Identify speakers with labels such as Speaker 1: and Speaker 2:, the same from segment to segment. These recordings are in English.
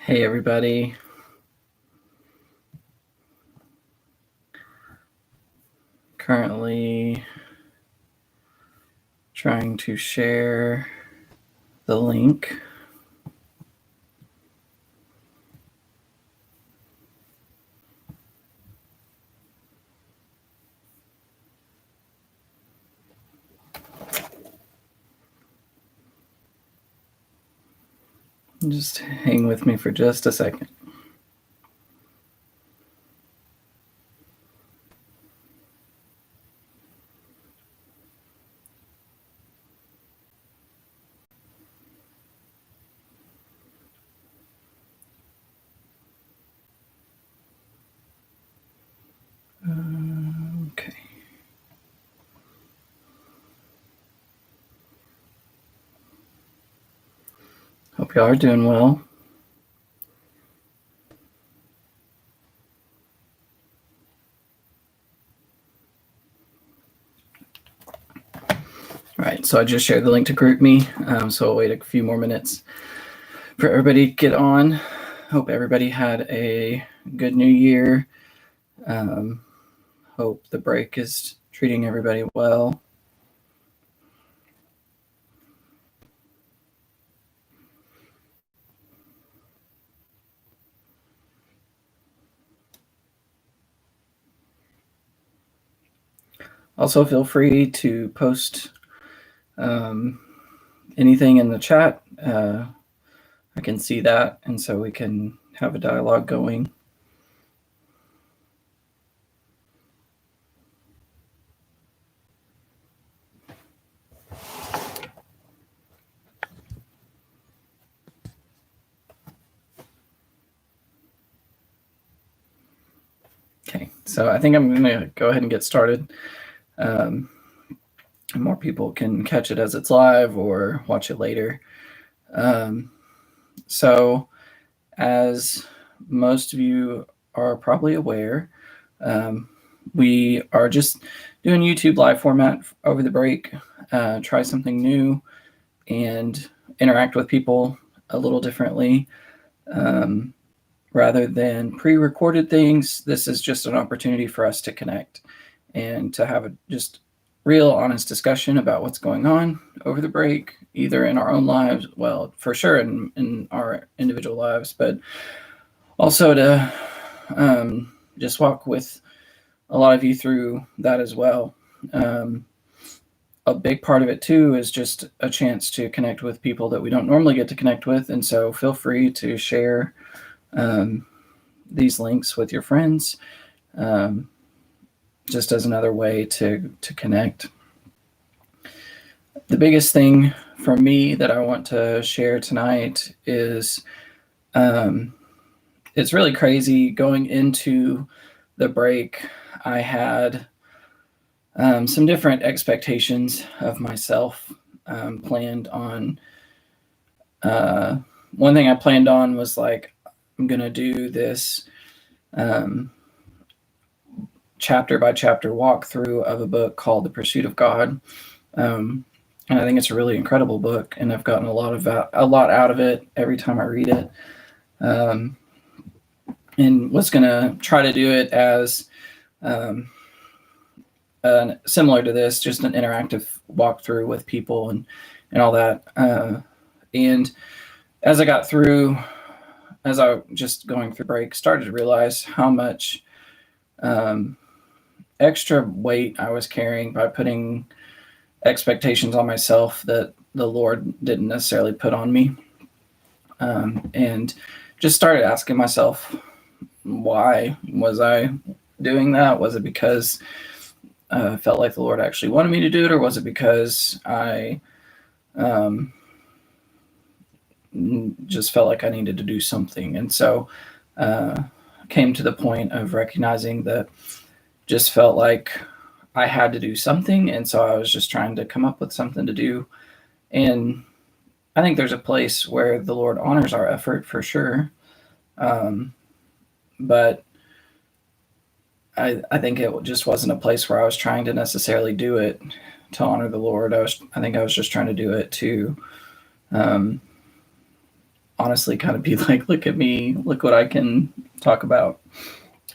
Speaker 1: Hey everybody. Currently trying to share the link. Just hang with me for just a second. Okay. Hope y'all are doing well. All right, so I just shared the link to GroupMe, so I'll wait a few more minutes for everybody to get on. Hope everybody had a good new year. Hope the break is treating everybody well. Also, feel free to post anything in the chat. I can see that, and so we can have a dialogue going. Okay, so I think I'm going to go ahead and get started. More people can catch it as it's live or watch it later. So as most of you are probably aware, we are just doing YouTube live format over the break, try something new and interact with people a little differently. Rather than pre-recorded things, this is just an opportunity for us to connect and to have a just real honest discussion about what's going on over the break, either in our own lives, well, for sure in our individual lives, but also to just walk with a lot of you through that as well. A big part of it too is just a chance to connect with people that we don't normally get to connect with, and so feel free to share these links with your friends, just as another way to connect. The biggest thing for me that I want to share tonight is it's really crazy. Going into the break, I had some different expectations of myself planned on. One thing I planned on was like, I'm going to do this chapter by chapter walkthrough of a book called The Pursuit of God. And I think it's a really incredible book, and I've gotten a lot out of it every time I read it. And was going to try to do it as similar to this, just an interactive walkthrough with people and all that. And as I got through, as I just going through break, started to realize how much extra weight I was carrying by putting expectations on myself that the Lord didn't necessarily put on me. And just started asking myself, why was I doing that? Was it because I felt like the Lord actually wanted me to do it, or was it because I just felt like I needed to do something? And so came to the point of recognizing that just felt like I had to do something, and so I was just trying to come up with something to do. And I think there's a place where the Lord honors our effort for sure, but I think it just wasn't a place where I was trying to necessarily do it to honor the Lord. I think I was just trying to do it to honestly kind of be like, look at me, look what I can talk about.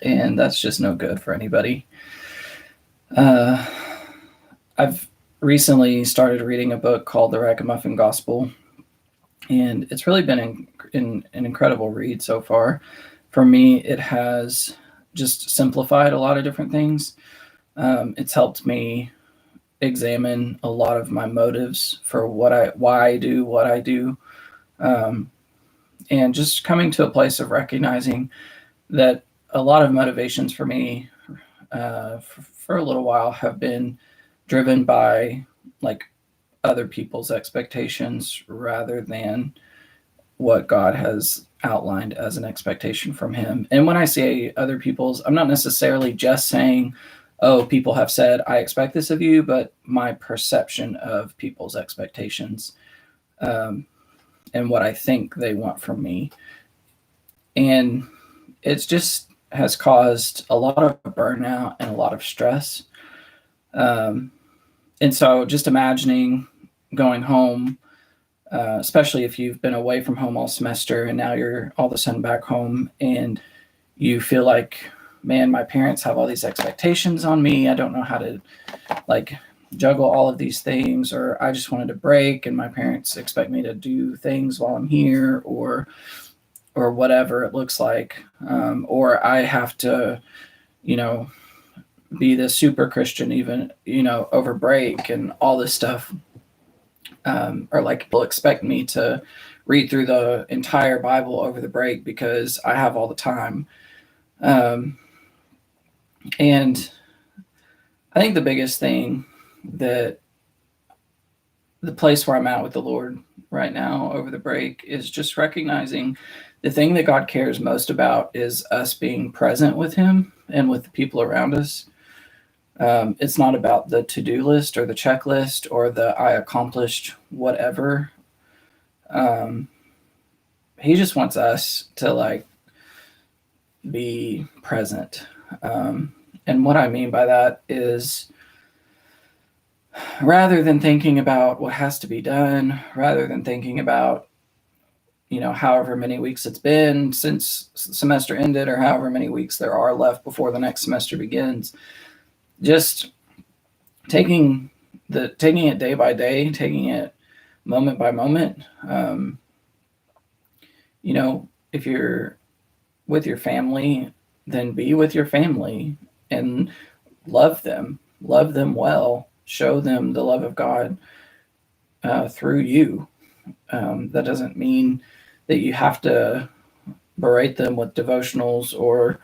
Speaker 1: And that's just no good for anybody. I've recently started reading a book called The Ragamuffin Gospel, and it's really been an incredible read so far. For me, it has just simplified a lot of different things. It's helped me examine a lot of my motives for why I do what I do, and just coming to a place of recognizing that a lot of motivations for me for a little while have been driven by like other people's expectations rather than what God has outlined as an expectation from him. And when I say other people's, I'm not necessarily just saying, oh, people have said, I expect this of you, but my perception of people's expectations, and what I think they want from me. And it's just has caused a lot of burnout and a lot of stress. And so just imagining going home, especially if you've been away from home all semester and now you're all of a sudden back home and you feel like, man, my parents have all these expectations on me. I don't know how to like juggle all of these things, or I just wanted a break and my parents expect me to do things while I'm here, or whatever it looks like. Or I have to, you know, be this super Christian even, over break and all this stuff. Or like people expect me to read through the entire Bible over the break because I have all the time. And I think the biggest thing that the place where I'm at with the Lord right now over the break is just recognizing the thing that God cares most about is us being present with him and with the people around us. It's not about the to-do list or the checklist or the I accomplished whatever. He just wants us to like be present. And what I mean by that is rather than thinking about what has to be done, rather than thinking about, however many weeks it's been since semester ended or however many weeks there are left before the next semester begins, just taking it day by day, taking it moment by moment. If you're with your family, then be with your family and love them well, show them the love of God through you. That doesn't mean that you have to berate them with devotionals or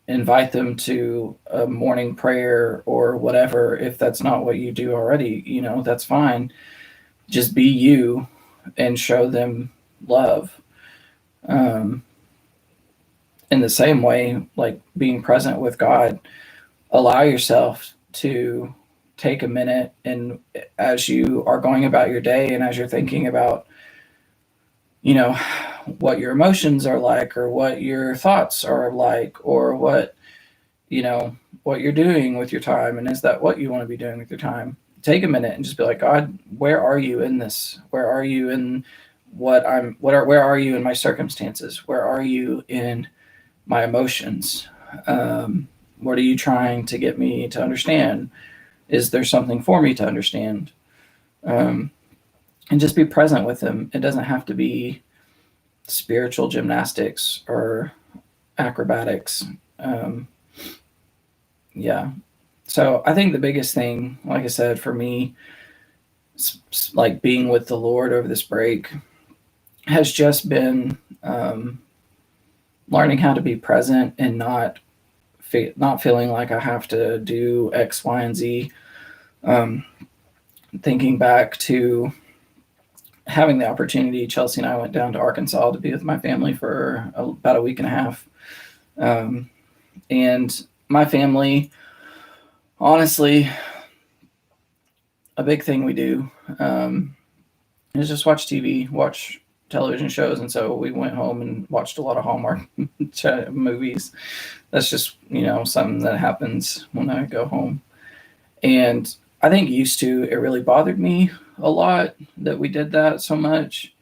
Speaker 1: invite them to a morning prayer or whatever. If that's not what you do already, that's fine. Just be you and show them love. In the same way, like being present with God, allow yourself to take a minute, and as you are going about your day and as you're thinking about, what your emotions are like or what your thoughts are like or what you're doing with your time, and is that what you want to be doing with your time, take a minute and just be like, God, where are you in this? Where are you in where are you in my circumstances? Where are you in my emotions? What are you trying to get me to understand? Is there something for me to understand? And just be present with him. It doesn't have to be spiritual gymnastics or acrobatics. Yeah. So I think the biggest thing, like I said, for me, like being with the Lord over this break has just been learning how to be present and not feeling like I have to do X, Y, and Z. Thinking back to having the opportunity, Chelsea and I went down to Arkansas to be with my family for about a week and a half. And my family, honestly, a big thing we do is just watch TV, watch television shows. And so we went home and watched a lot of Hallmark movies. That's just, something that happens when I go home. And I think used to, it really bothered me a lot that we did that so much.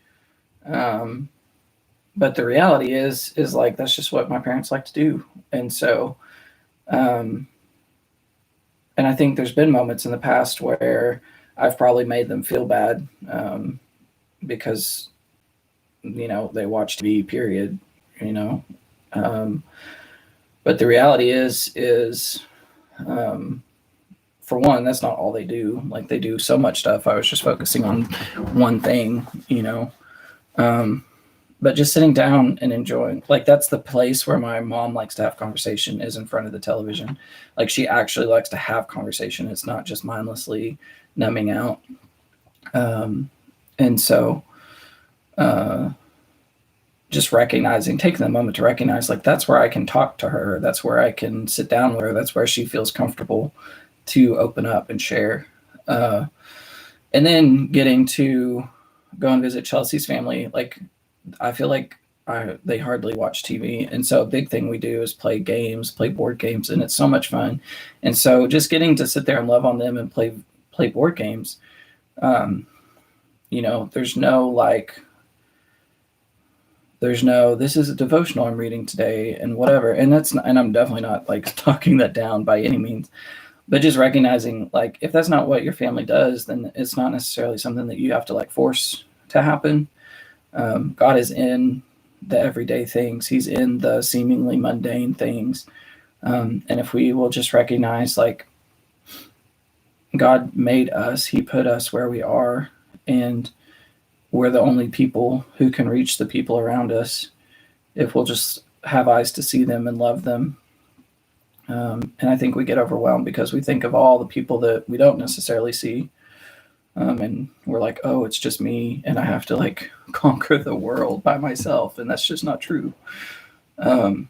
Speaker 1: But the reality is like that's just what my parents like to do. And so and I think there's been moments in the past where I've probably made them feel bad because they watch TV, period. You know, um, but the reality is for one, that's not all they do. Like they do so much stuff. I was just focusing on one thing. Um, but just sitting down and enjoying, like that's the place where my mom likes to have conversation, is in front of the television. Like she actually likes to have conversation. It's not just mindlessly numbing out. And so just taking the moment to recognize, like that's where I can talk to her. That's where I can sit down with her. That's where she feels comfortable to open up and share. And then getting to go and visit Chelsea's family, like I feel like they hardly watch TV. And so a big thing we do is play board games, and it's so much fun. And so just getting to sit there and love on them and play board games, there's no this is a devotional I'm reading today and whatever. And and I'm definitely not like talking that down by any means, but just recognizing, like, if that's not what your family does, then it's not necessarily something that you have to like force to happen. God is in the everyday things. He's in the seemingly mundane things. And if we will just recognize, like, God made us, he put us where we are, and we're the only people who can reach the people around us if we'll just have eyes to see them and love them. And I think we get overwhelmed because we think of all the people that we don't necessarily see. And we're like, oh, it's just me, and I have to like conquer the world by myself. And that's just not true. So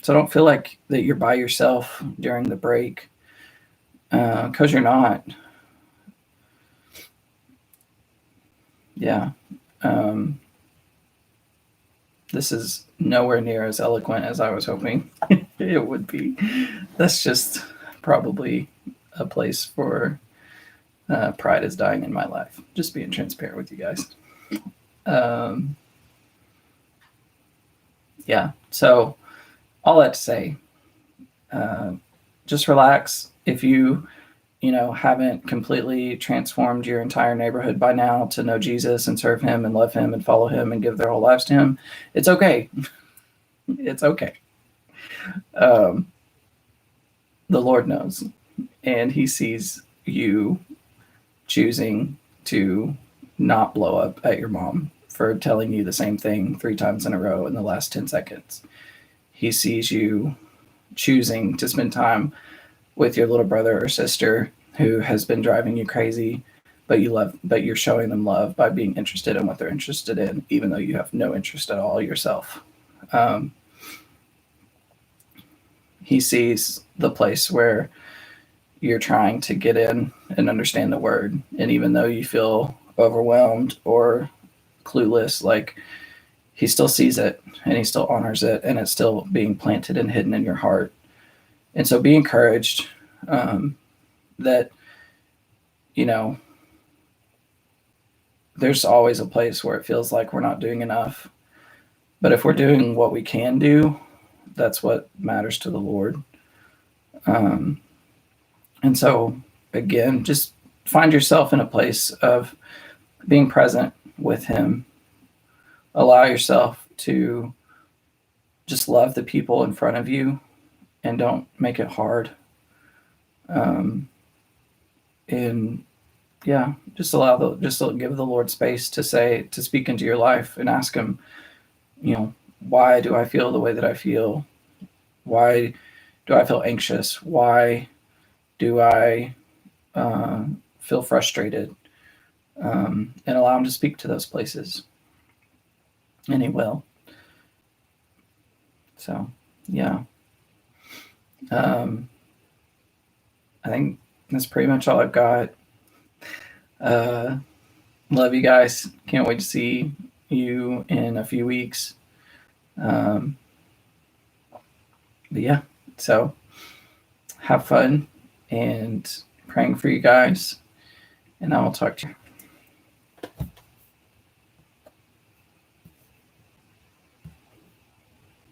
Speaker 1: don't feel like that you're by yourself during the break, because you're not. Yeah. This is nowhere near as eloquent as I was hoping it would be. That's just probably a place for pride is dying in my life. Just being transparent with you guys. Yeah. So all that to say, just relax. If you haven't completely transformed your entire neighborhood by now to know Jesus and serve him and love him and follow him and give their whole lives to him, it's okay. It's okay. The Lord knows, and he sees you choosing to not blow up at your mom for telling you the same thing 3 times in a row in the last 10 seconds. He sees you choosing to spend time with your little brother or sister who has been driving you crazy, but you're showing them love by being interested in what they're interested in, even though you have no interest at all yourself. He sees the place where you're trying to get in and understand the word, and even though you feel overwhelmed or clueless, like he still sees it and he still honors it, and it's still being planted and hidden in your heart. And so be encouraged that, there's always a place where it feels like we're not doing enough. But if we're doing what we can do, that's what matters to the Lord. And so, again, just find yourself in a place of being present with him. Allow yourself to just love the people in front of you, and don't make it hard. And yeah, just give the Lord space to speak into your life, and ask him, why do I feel the way that I feel? Why do I feel anxious? Why do I feel frustrated? And allow him to speak to those places. And he will. So, yeah. I think that's pretty much all I've got. Love you guys. Can't wait to see you in a few weeks. But yeah, so have fun, and praying for you guys, and I will talk to you.